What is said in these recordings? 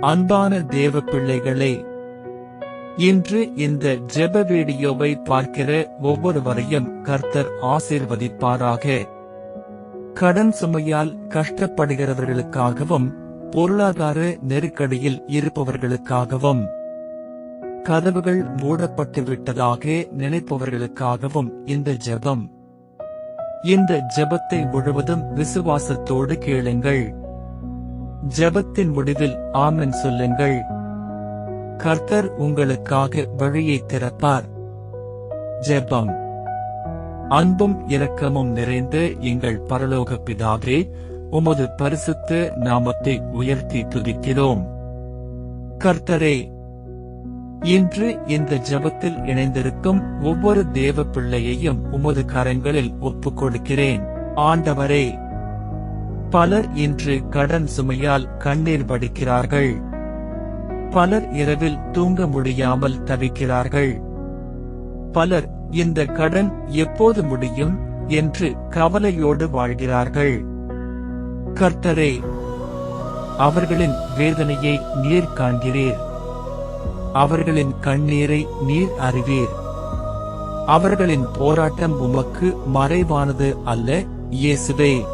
அன்பான தேவ பிள்ளைகளே, இன்று இந்த ஜெப வீடியோவை பார்க்கிற ஒவ்வொருவரையும் கர்த்தர் ஆசீர்வதிப்பாராக. கடன் சுமையால் கஷ்டப்படுகிறவர்களுக்காகவும், பொருளாதார நெருக்கடியில் இருப்பவர்களுக்காகவும், கதவுகள் மூடப்பட்டு விட்டதாக நினைப்பவர்களுக்காகவும் இந்த ஜெபம். இந்த ஜெபத்தை முழுவதும் விசுவாசத்தோடு கேளுங்கள். ஜெபத்தின் முடிவில் ஆமென் சொல்லுங்கள். கர்த்தர் உங்களுக்காக வழியை திறப்பார். ஜெபம். அன்பும் இரக்கமும் நிறைந்த எங்கள் பரலோக பிதாவே, உமது பரிசுத்த நாமத்தை உயர்த்தி துதிக்கிறோம். கர்த்தரே, இன்று இந்த ஜெபத்தில் இணைந்திருக்கும் ஒவ்வொரு தேவ பிள்ளையையும் உமது கரங்களில் ஒப்புக் கொடுக்கிறேன். ஆண்டவரே, பலர் இன்று கடன் சுமையால் கண்ணீர் வடிக்கிறார்கள். பலர் இரவில் தூங்க முடியாமல் தவிக்கிறார்கள். பலர் இந்த கடன் எப்போது முடியும் என்று கவலையோடு வாழ்கிறார்கள். கர்த்தரே, அவர்களின் வேதனையை நீர் காண்கிறீர். அவர்களின் கண்ணீரை நீர் அறிவீர். அவர்களின் போராட்டம் உமக்கு மறைவானது அல்ல. இயேசுவே,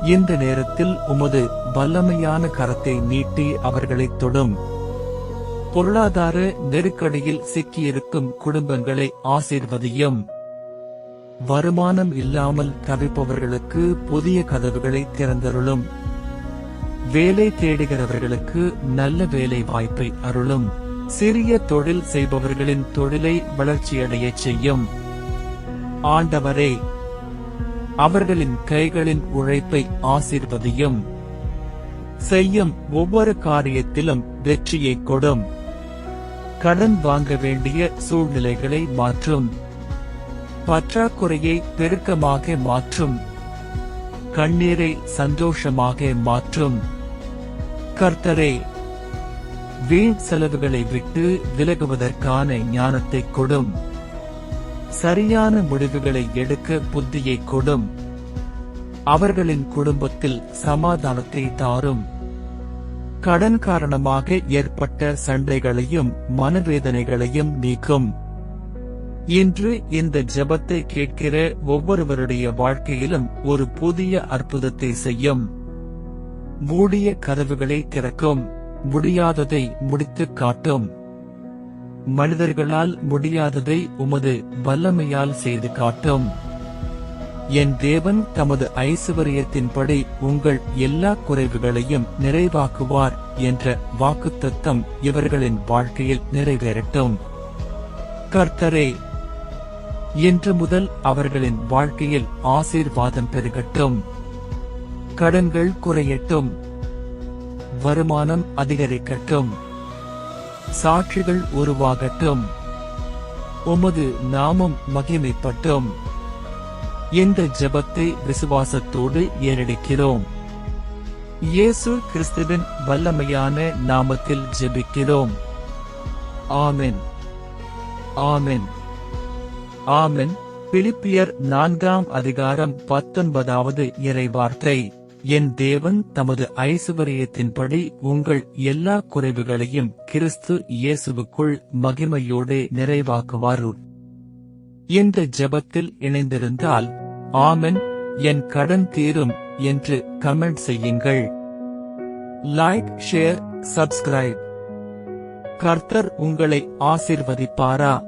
இந்த நேரத்தில் உமது வல்லமையான கரத்தை நீட்டி அவர்களைத் தொடும். பொருளாதார நெருக்கடியில் சிக்கியிருக்கும் குடும்பங்களை ஆசீர்வதியும். வருமானம் இல்லாமல் தவிப்பவர்களுக்கு புதிய கதவுகளை திறந்தருளும். வேலை தேடுகிறவர்களுக்கு நல்ல வேலை வாய்ப்பை அருளும். சிறிய தொழில் செய்பவர்களின் தொழிலை வளர்ச்சியடையச் செய்யும். ஆண்டவரே, அவர்களின் கைகளின் உழைப்பை ஆசீர்வதியும். செய்யும் ஒவ்வொரு காரியத்திலும் வெற்றியை கொடும். கடன் வாங்க வேண்டிய சூழ்நிலைகளை மாற்றும். பற்றாக்குறையை பெருக்கமாக மாற்றும். கண்ணீரை சந்தோஷமாக மாற்றும். கர்த்தரே, வீண் செலவுகளை விட்டு விலகுவதற்கான ஞானத்தை கொடும். சரியான முடிவுகளை எடுக்க புத்தியை கொடும். அவர்களின் குடும்பத்தில் சமாதானத்தை தாரும். கடன் காரணமாக ஏற்பட்ட சண்டைகளையும் மனவேதனைகளையும் நீக்கும். இன்று இந்த ஜெபத்தை கேட்கிற ஒவ்வொருவருடைய வாழ்க்கையிலும் ஒரு புதிய அற்புதத்தை செய்யும். மூடிய கதவுகளை திறக்கும். முடியாததை முடித்துக் காட்டும். மனிதர்களால் முடியாததை உமது வல்லமையால் செய்து காட்டும். என் தேவன் தமது ஐசுவரியத்தின்படி உங்கள் எல்லா குறைவுகளையும் நிறைவாக்குவார் என்ற வாக்குத்தத்தம் இவர்களின் வாழ்க்கையில் நிறைவேறட்டும். கர்த்தரே, இன்று முதல் அவர்களின் வாழ்க்கையில் ஆசீர்வாதம் பெருகட்டும். கடன்கள் குறையட்டும். வருமானம் அதிகரிக்கட்டும். சாட்சிகள் உருவாகட்டும். உமது நாமம் மகிமைப்பட்டும். இந்த ஜெபத்தை விசுவாசத்தோடு ஏறெடுக்கிறோம். இயேசு கிறிஸ்துவின் வல்லமையான நாமத்தில் ஜெபிக்கிறோம். ஆமென். ஆமென். ஆமென். பிலிப்பியர் 4:19 இறைவார்த்தை. என் தேவன் தமது ஐசுவரியத்தின்படி உங்கள் எல்லா குறைவுகளையும் கிறிஸ்து இயேசுவுக்குள் மகிமையோடு நிறைவாக்குவார். இந்த ஜெபத்தில் இணைந்திருந்தால் ஆமென், என் கடன் தீரும் என்று கமெண்ட் செய்யுங்கள். Like, share, subscribe. கர்த்தர் உங்களை ஆசீர்வதிப்பாரா.